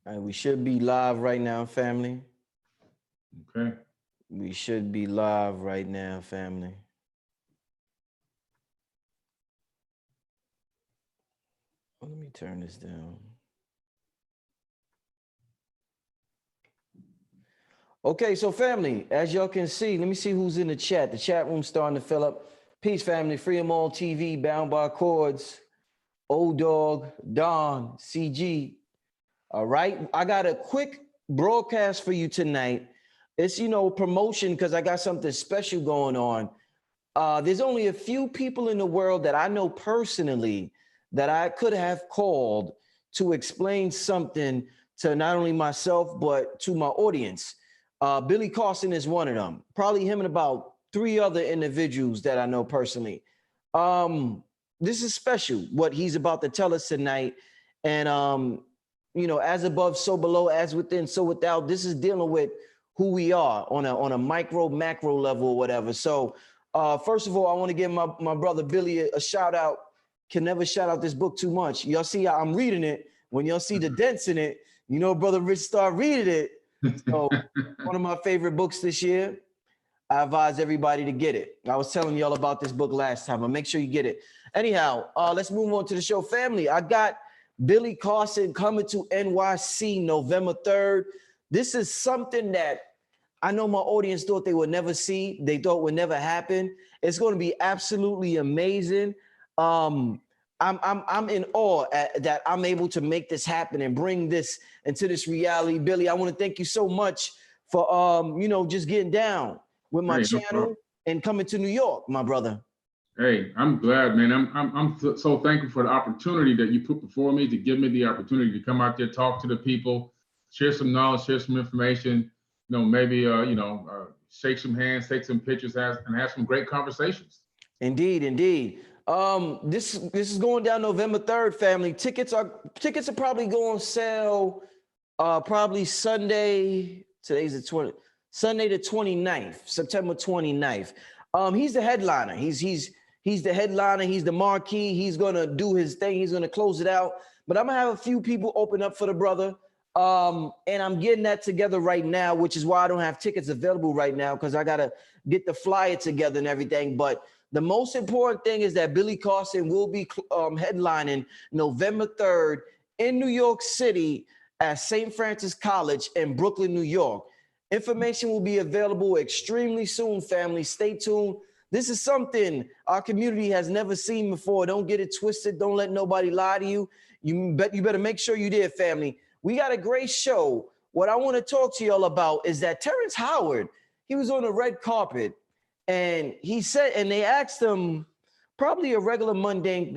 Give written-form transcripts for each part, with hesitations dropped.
All right, we should be live right now, family. Okay. We should be live right now, family. Let me turn this down. Okay, so family, as y'all can see, let me see who's in the chat. The chat room's starting to fill up. Peace, family. Free 'em all TV, Bound by Cords, Old Dog, Don, CG. All right, I got a quick broadcast for you tonight. It's, promotion because I got something special going on. There's only a few people in the world that I know personally that I could have called to explain something to not only myself, but to my audience. Billy Carson is one of them. Probably him and about 3 other individuals that I know personally. This is special, what he's about to tell us tonight. And, as above, so below, as within, so without. This is dealing with who we are on a micro, macro level or whatever. So first of all, I want to give my brother Billy a shout out. Can never shout out this book too much. Y'all see how I'm reading it. When y'all see the dents in it, Brother Rich start reading it. So one of my favorite books this year. I advise everybody to get it. I was telling y'all about this book last time, but make sure you get it. Anyhow, let's move on to the show. Family, I got Billy Carson coming to NYC November 3rd. This is something that I know my audience thought they would never see. They thought would never happen. It's going to be absolutely amazing. I'm in awe that I'm able to make this happen and bring this into this reality. Billy, I want to thank you so much for just getting down with my channel and coming to New York, my brother. Hey, I'm glad, man. I'm so thankful for the opportunity that you put before me to give me the opportunity to come out there, talk to the people, share some knowledge, share some information. Maybe shake some hands, take some pictures, and have some great conversations. Indeed, indeed. This is going down November 3rd, family. Tickets are probably going on sale probably Sunday. Today's the 20th. Sunday the 29th, September 29th. He's the headliner. He's the headliner. He's the marquee. He's gonna do his thing. He's gonna close it out. But I'm gonna have a few people open up for the brother. And I'm getting that together right now, which is why I don't have tickets available right now, because I gotta get the flyer together and everything. But the most important thing is that Billy Carson will be headlining November 3rd in New York City at St. Francis College in Brooklyn, New York. Information will be available extremely soon, family. Stay tuned. This is something our community has never seen before. Don't get it twisted. Don't let nobody lie to you. You better make sure you did, family. We got a great show. What I want to talk to y'all about is that Terrence Howard, he was on the red carpet, and he said, and they asked him probably a regular mundane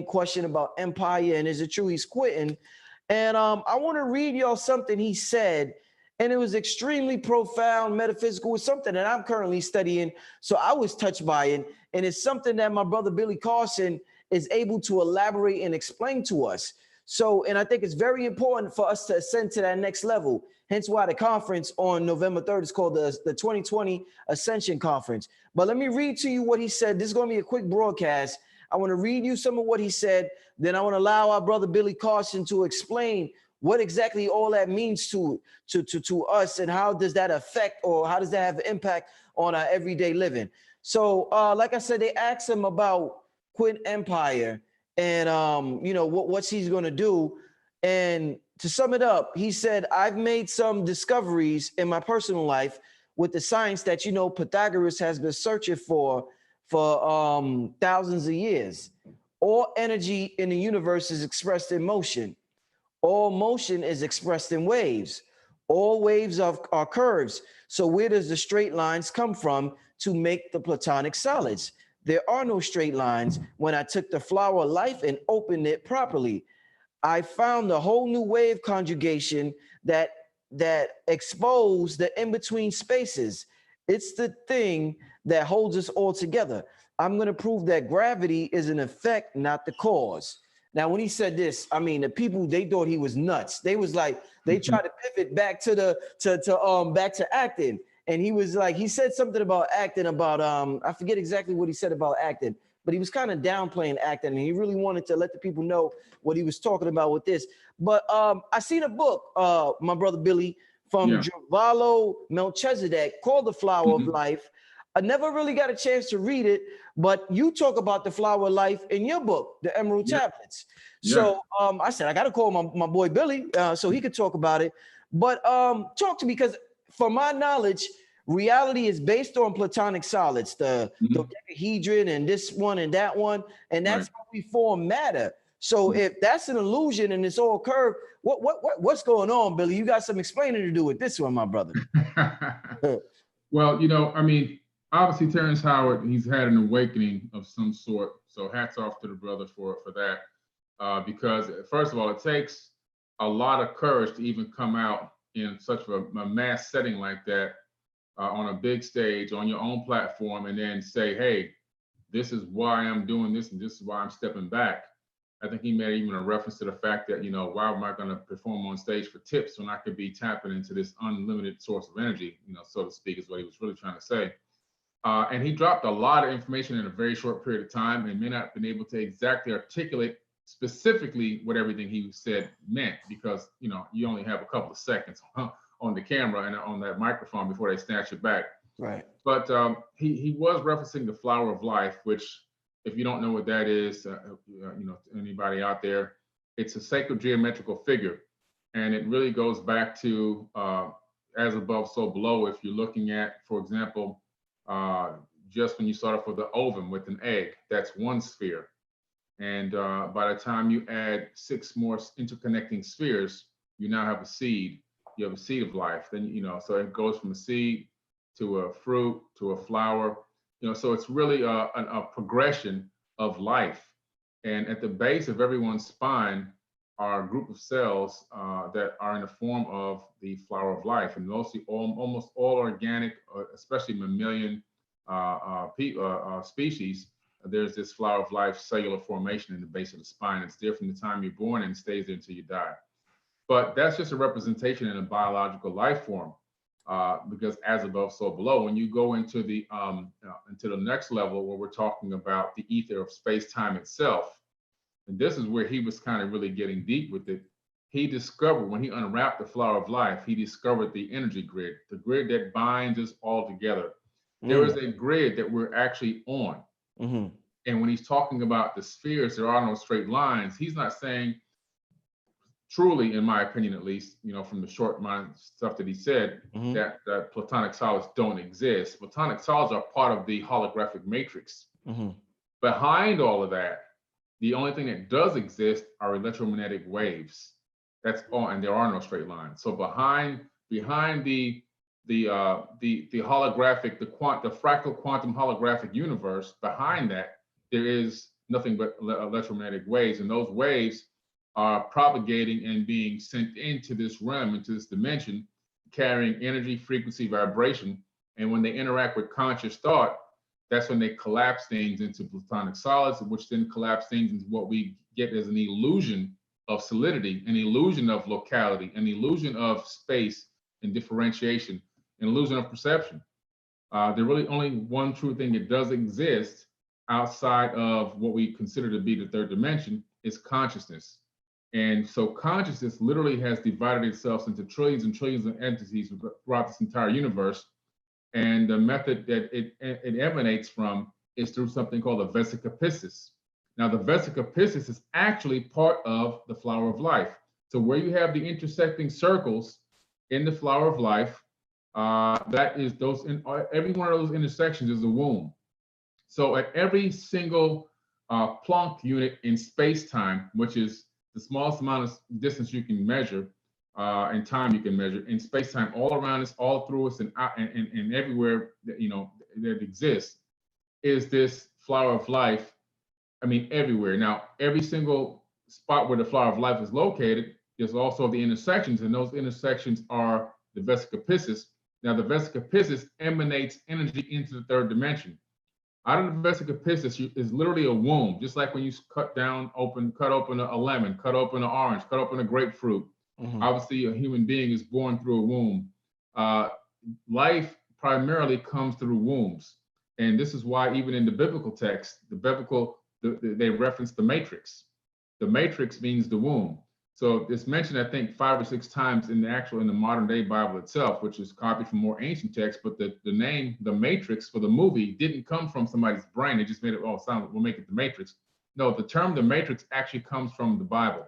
question about empire and is it true he's quitting? And I want to read y'all something he said, and it was extremely profound, metaphysical. It's something that I'm currently studying, so I was touched by it, and it's something that my brother Billy Carson is able to elaborate and explain to us. So, and I think it's very important for us to ascend to that next level. Hence why the conference on November 3rd is called the 2020 Ascension Conference. But let me read to you what he said. This is going to be a quick broadcast. I want to read you some of what he said. Then I want to allow our brother Billy Carson to explain what exactly all that means to us, and how does that affect, or how does that have an impact on our everyday living. So, like I said, they asked him about quitting empire, and what's he's going to do. And to sum it up, he said, I've made some discoveries in my personal life with the science that Pythagoras has been searching for thousands of years. All energy in the universe is expressed in motion. All motion is expressed in waves. All waves are curves. So where does the straight lines come from to make the platonic solids? There are no straight lines. When I took the flower of life and opened it properly, I found a whole new wave conjugation that exposed the in-between spaces. It's the thing that holds us all together. I'm going to prove that gravity is an effect, not the cause. Now, when he said this, I mean, the people, they thought he was nuts. They was like, they tried to pivot back to acting. And he was like, he said something about acting, about I forget exactly what he said about acting, but he was kind of downplaying acting, and he really wanted to let the people know what he was talking about with this. But I seen a book, my brother Billy, from Giovanni Melchizedek called The Flower of Life. I never really got a chance to read it, but you talk about the Flower of Life in your book, The Emerald Tablets. So I said, I got to call my boy Billy so he could talk about it. But talk to me, because from my knowledge, reality is based on platonic solids, the dodecahedron and this one and that one, and that's how we form matter. So if that's an illusion and it's all curved, what's going on, Billy? You got some explaining to do with this one, my brother. Well, you know, I mean, obviously Terrence Howard, he's had an awakening of some sort. So hats off to the brother for that. Because first of all, it takes a lot of courage to even come out in such a mass setting like that, on a big stage, on your own platform, and then say, hey, this is why I'm doing this and this is why I'm stepping back. I think he made even a reference to the fact that, you know, why am I going to perform on stage for tips when I could be tapping into this unlimited source of energy, you know, so to speak, is what he was really trying to say. And he dropped a lot of information in a very short period of time and may not have been able to exactly articulate specifically what everything he said meant, because, you know, you only have a couple of seconds on the camera and on that microphone before they snatch it back. Right. But he was referencing the Flower of Life, which, if you don't know what that is, you know, anybody out there, it's a sacred geometrical figure. And it really goes back to as above, so below. If you're looking at, for example, just when you start off with the ovum with an egg, that's one sphere. And by the time you add 6 more interconnecting spheres, you now have a seed. You have a seed of life. Then, you know, so it goes from a seed to a fruit to a flower. You know, so it's really a progression of life. And at the base of everyone's spine are a group of cells that are in the form of the flower of life, and mostly almost all organic, especially mammalian species. There's this flower of life cellular formation in the base of the spine. It's there from the time you're born and stays there until you die. But that's just a representation in a biological life form. Because as above, so below. When you go into the next level, where we're talking about the ether of space-time itself, and this is where he was kind of really getting deep with it. He discovered, when he unwrapped the flower of life, he discovered the energy grid, the grid that binds us all together. There is a grid that we're actually on. And when he's talking about the spheres, there are no straight lines. He's not saying, truly, in my opinion, at least, you know, from the short amount of stuff that he said, that platonic solids don't exist. Platonic solids are part of the holographic matrix. Behind all of that, the only thing that does exist are electromagnetic waves. That's all, and there are no straight lines. So behind the holographic, the fractal quantum holographic universe, behind that, there is nothing but electromagnetic waves, and those waves are propagating and being sent into this realm, into this dimension, carrying energy, frequency, vibration. And when they interact with conscious thought, that's when they collapse things into platonic solids, which then collapse things into what we get as an illusion of solidity, an illusion of locality, an illusion of space and differentiation, an illusion of perception. There's really only one true thing that does exist outside of what we consider to be the third dimension, is consciousness. And so consciousness literally has divided itself into trillions and trillions of entities throughout this entire universe. And the method that it emanates from is through something called the vesica piscis. Now, the vesica piscis is actually part of the flower of life. So where you have the intersecting circles in the flower of life, that is every one of those intersections is a womb. So at every single Planck unit in space-time, which is the smallest amount of distance you can measure, and time you can measure in space-time, all around us, all through us, and everywhere that, you know, that exists, is this flower of life. I mean, everywhere. Now, every single spot where the flower of life is located, there's also the intersections, and those intersections are the vesica piscis. Now, the vesica piscis emanates energy into the third dimension. Out of the vesica piscis is literally a womb, just like when you cut open a lemon, cut open an orange, cut open a grapefruit. Obviously, a human being is born through a womb. Life primarily comes through wombs. And this is why even in the biblical text, they reference the matrix. The matrix means the womb. So it's mentioned, I think, 5 or 6 times in the modern day Bible itself, which is copied from more ancient texts. But the name, the Matrix for the movie, didn't come from somebody's brain. They just made it, we'll make it the Matrix. No, the term the Matrix actually comes from the Bible.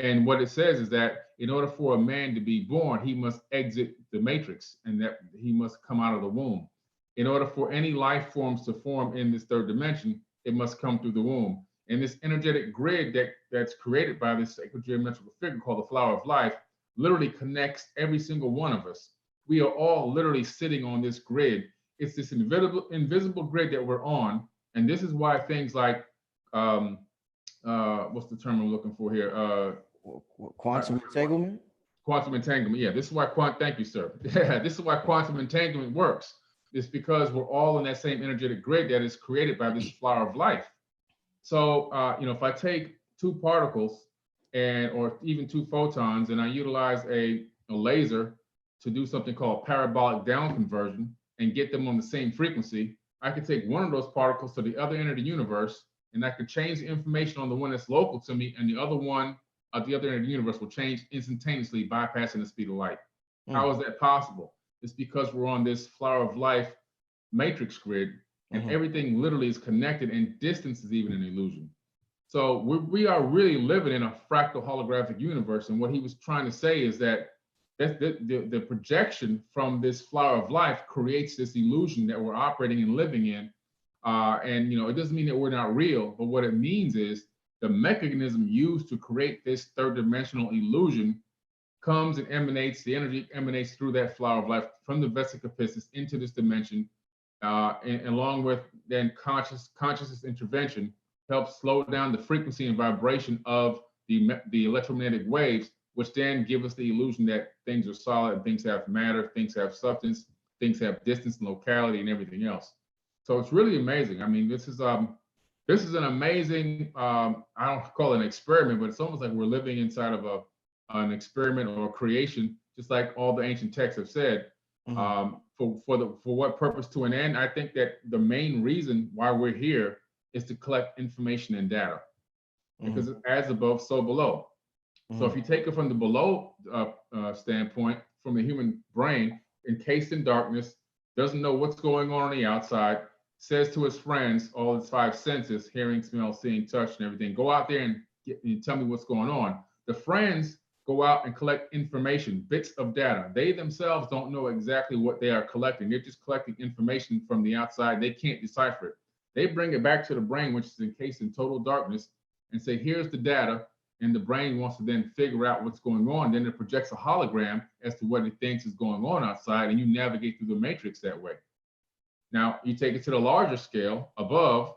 And what it says is that in order for a man to be born, he must exit the matrix, and that he must come out of the womb. In order for any life forms to form in this third dimension, it must come through the womb. And this energetic grid that's created by this sacred geometrical figure called the flower of life literally connects every single one of us. We are all literally sitting on this grid. It's this invisible grid that we're on. And this is why things like, what's the term I'm looking for here? Quantum entanglement? Quantum entanglement, yeah. This is why thank you, sir. Yeah, this is why quantum entanglement works. It's because we're all in that same energetic grid that is created by this flower of life. So, if I take 2 particles or even 2 photons, and I utilize a laser to do something called parabolic down conversion and get them on the same frequency, I can take one of those particles to the other end of the universe, and I could change the information on the one that's local to me, and the other one at the other end of the universe will change instantaneously, bypassing the speed of light. How is that possible? It's because we're on this flower of life matrix grid, and everything literally is connected, and distance is even an illusion. So we are really living in a fractal holographic universe. And what he was trying to say is that the projection from this flower of life creates this illusion that we're operating and living in. And it doesn't mean that we're not real, but what it means is the mechanism used to create this third dimensional illusion comes and emanates, the energy emanates through that flower of life from the vesica piscis into this dimension, and along with then consciousness intervention helps slow down the frequency and vibration of the electromagnetic waves, which then give us the illusion that things are solid, things have matter, things have substance, things have distance and locality and everything else. So it's really amazing. I mean, this is an amazing, I don't call it an experiment, but it's almost like we're living inside of an experiment or a creation, just like all the ancient texts have said. For what purpose to an end? I think that the main reason why we're here is to collect information and data, because it's as above, so below. So if you take it from the below standpoint, from the human brain, encased in darkness, doesn't know what's going on the outside, says to his friends, all his 5 senses, hearing, smell, seeing, touch, and everything, go out there and tell me what's going on. The friends go out and collect information, bits of data. They themselves don't know exactly what they are collecting. They're just collecting information from the outside. They can't decipher it. They bring it back to the brain, which is encased in total darkness, and say, here's the data. And the brain wants to then figure out what's going on. Then it projects a hologram as to what it thinks is going on outside, and you navigate through the matrix that way. Now, you take it to the larger scale, above,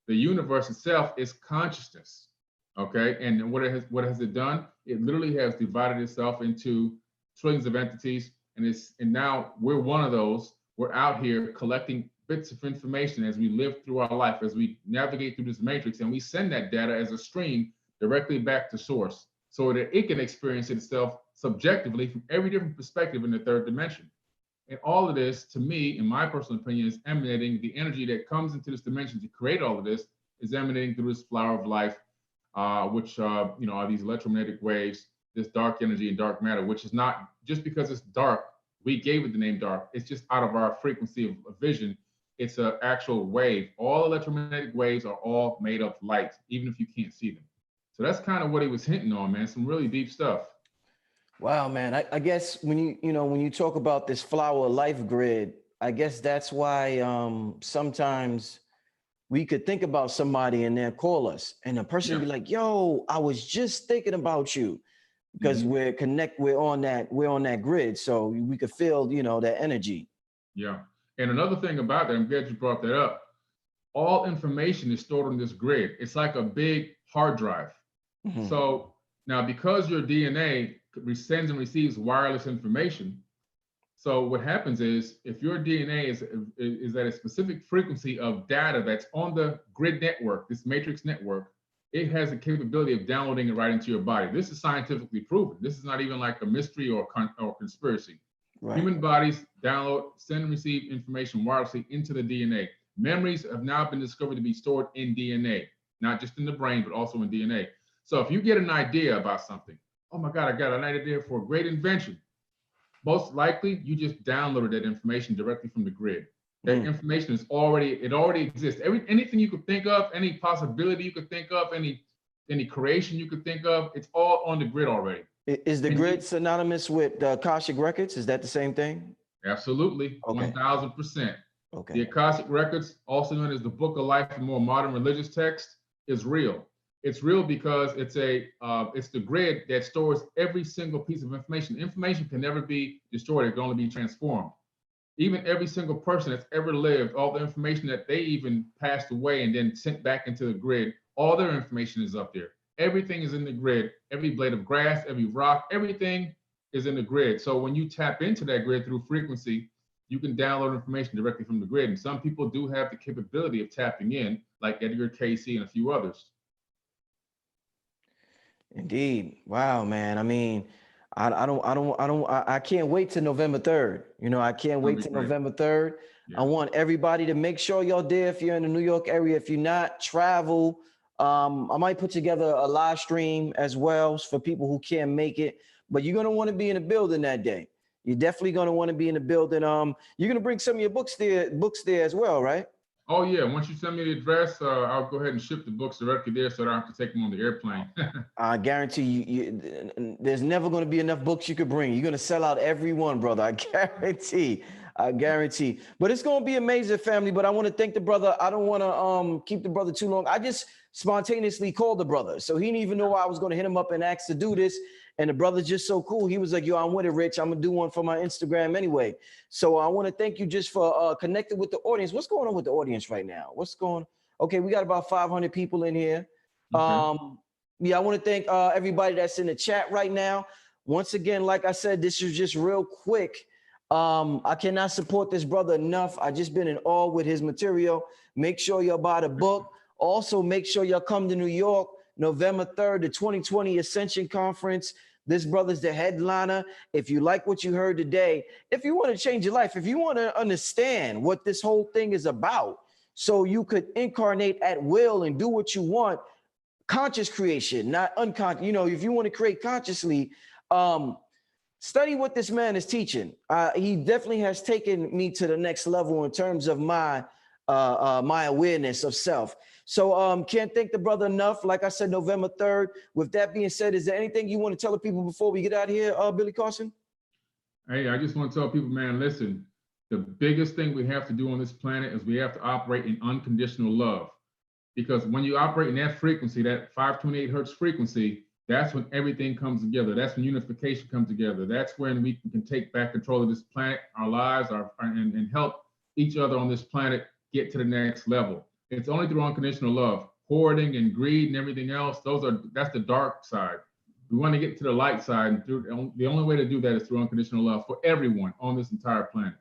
the universe itself is consciousness, okay? And what has it done? It literally has divided itself into trillions of entities, and now we're one of those. We're out here collecting bits of information as we live through our life, as we navigate through this matrix, and we send that data as a stream directly back to source so that it can experience itself subjectively from every different perspective in the third dimension. And all of this, to me, in my personal opinion, is emanating, the energy that comes into this dimension to create all of this is emanating through this flower of life, which are these electromagnetic waves, this dark energy and dark matter, which is not just because it's dark, we gave it the name dark. It's just out of our frequency of vision. It's an actual wave. All electromagnetic waves are all made of light, even if you can't see them. So that's kind of what he was hinting on, man. Some really deep stuff. Wow, man. I guess when you talk about this flower life grid, I guess that's why sometimes we could think about somebody and then call us, and the person be like, "Yo, I was just thinking about you," because we're on that grid, so we could feel that energy. Yeah. And another thing about that, I'm glad you brought that up. All information is stored on this grid. It's like a big hard drive. So now, because your DNA sends and receives wireless information, so what happens is, if your DNA is at a specific frequency of data that's on the grid network, this matrix network, it has the capability of downloading it right into your body. This is scientifically proven. This is not even like a mystery or conspiracy. Right. Human bodies send and receive information wirelessly into the DNA. Memories have now been discovered to be stored in DNA, not just in the brain, but also in DNA. So if you get an idea about something, oh my God, I got an idea for a great invention. Most likely, you just downloaded that information directly from the grid. That information is already exists. Anything you could think of, any possibility you could think of, any creation you could think of, it's all on the grid already. Is the grid synonymous with Akashic Records? Is that the same thing? Absolutely, okay. 1000%. Okay. The Akashic Records, also known as the Book of Life in more modern religious text, is real. It's real because it's the grid that stores every single piece of information. Information can never be destroyed; it can only be transformed. Even every single person that's ever lived, all the information that they even passed away and then sent back into the grid, all their information is up there. Everything is in the grid. Every blade of grass, every rock, everything is in the grid. So when you tap into that grid through frequency, you can download information directly from the grid. And some people do have the capability of tapping in, like Edgar Casey and a few others. Indeed. Wow, man. I mean, I can't wait till November 3rd. You know, I can't wait till November 3rd. Yeah. I want everybody to make sure y'all there if you're in the New York area. If you're not, travel. I might put together a live stream as well for people who can't make it, but you're going to want to be in the building that day. You're definitely going to want to be in the building. You're going to bring some of your books there as well, right? Oh yeah, once you send me the address, I'll go ahead and ship the books directly there so I don't have to take them on the airplane. I guarantee you, there's never going to be enough books you could bring. You're going to sell out every one, brother. I guarantee. But it's going to be amazing, family. But I want to thank the brother. I don't want to keep the brother too long. I just spontaneously called the brother. So he didn't even know I was going to hit him up and ask to do this. And the brother's just so cool. He was like, yo, I'm with it, Rich. I'm going to do one for my Instagram anyway. So I want to thank you just for connecting with the audience. What's going on with the audience right now? Okay, we got about 500 people in here. Okay. Yeah, I want to thank everybody that's in the chat right now. Once again, like I said, this is just real quick. I cannot support this brother enough. I just been in awe with his material. Make sure y'all buy the book. Also, make sure y'all come to New York, November 3rd, the 2020 Ascension Conference. This brother's the headliner. If you like what you heard today, if you want to change your life, if you want to understand what this whole thing is about, so you could incarnate at will and do what you want, conscious creation, not unconscious. You know, if you want to create consciously, study what this man is teaching. He definitely has taken me to the next level in terms of my awareness of self. So can't thank the brother enough. Like I said, November 3rd. With that being said, is there anything you want to tell the people before we get out of here, Billy Carson? Hey, I just want to tell people, man, listen, the biggest thing we have to do on this planet is we have to operate in unconditional love. Because when you operate in that frequency, that 528 hertz frequency, that's when everything comes together. That's when unification comes together. That's when we can take back control of this planet, our lives, and help each other on this planet get to the next level. It's only through unconditional love. Hoarding and greed and everything else, that's the dark side. We want to get to the light side, and the only way to do that is through unconditional love for everyone on this entire planet.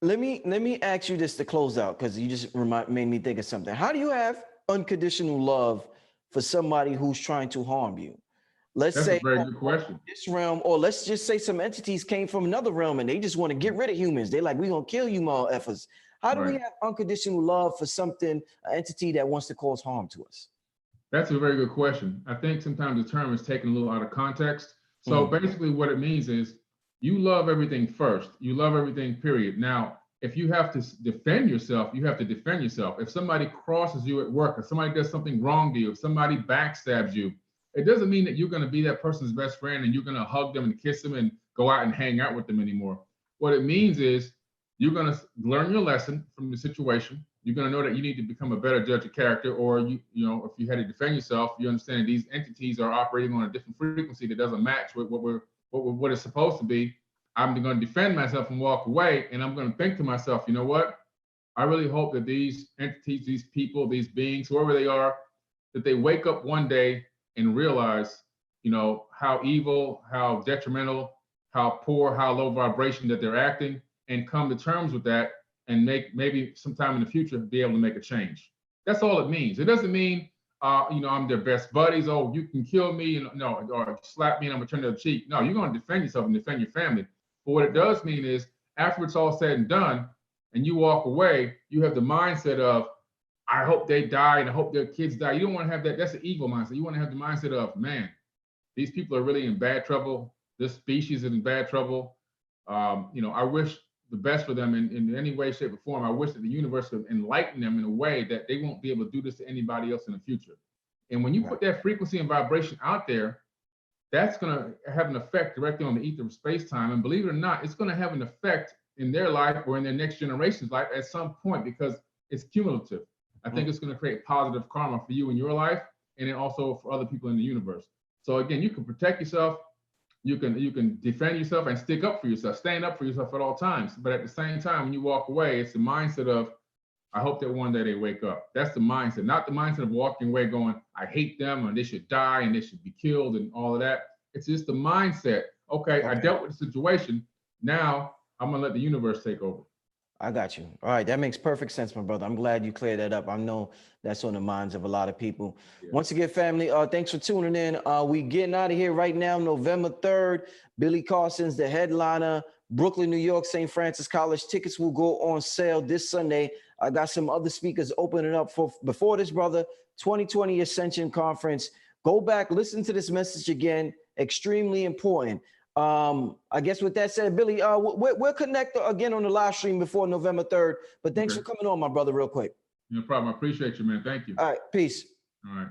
Let me ask you this to close out, because you just made me think of something. How do you have unconditional love for somebody who's trying to harm you? Let's say that's a very good question. This realm, or let's just say some entities came from another realm and they just want to get rid of humans. They're like, we're gonna kill you, motherfuckers. How do we have unconditional love for something, an entity that wants to cause harm to us? That's a very good question. I think sometimes the term is taken a little out of context. So basically what it means is you love everything first. You love everything, period. Now, if you have to defend yourself, you have to defend yourself. If somebody crosses you at work, if somebody does something wrong to you, if somebody backstabs you, it doesn't mean that you're going to be that person's best friend and you're going to hug them and kiss them and go out and hang out with them anymore. What it means is you're going to learn your lesson from the situation. You're going to know that you need to become a better judge of character, or you know, if you had to defend yourself, you understand these entities are operating on a different frequency that doesn't match with what it's supposed to be. I'm going to defend myself and walk away, and I'm going to think to myself, you know what? I really hope that these entities, these people, these beings, whoever they are, that they wake up one day and realize, you know, how evil, how detrimental, how poor, how low vibration that they're acting, and come to terms with that and make maybe sometime in the future be able to make a change. That's all it means. It doesn't mean, you know, I'm their best buddies. Oh, you can kill me, no, or slap me and I'm gonna turn the other cheek. No, you're gonna defend yourself and defend your family. But what it does mean is, after it's all said and done, and you walk away, you have the mindset of, I hope they die and I hope their kids die. You don't want to have that. That's an evil mindset. You want to have the mindset of, man, these people are really in bad trouble. This species is in bad trouble. You know, I wish the best for them in any way, shape, or form. I wish that the universe would enlighten them in a way that they won't be able to do this to anybody else in the future. And when you put that frequency and vibration out there, that's going to have an effect directly on the ether of space-time. And believe it or not, it's going to have an effect in their life or in their next generation's life at some point, because it's cumulative. I think it's going to create positive karma for you in your life, and then also for other people in the universe. So again, you can protect yourself, you can defend yourself and stick up for yourself, stand up for yourself at all times. But at the same time, when you walk away, it's the mindset of, I hope that one day they wake up. That's the mindset, not the mindset of walking away going, I hate them, or they should die and they should be killed and all of that. It's just the mindset. Okay, I dealt with the situation. Now I'm gonna let the universe take over. I got you. All right, that makes perfect sense, my brother. I'm glad you cleared that up. I know that's on the minds of a lot of people. Yeah. Once again, family, thanks for tuning in. We getting out of here right now, November 3rd. Billy Carson's the headliner, Brooklyn, New York, St. Francis College. Tickets will go on sale this Sunday. I got some other speakers opening up for before this, brother. 2020 Ascension Conference. Go back, listen to this message again. Extremely important. I guess with that said, Billy, we'll connect again on the live stream before November 3rd. But thanks for coming on, my brother, real quick. No problem. I appreciate you, man. Thank you. All right. Peace. All right.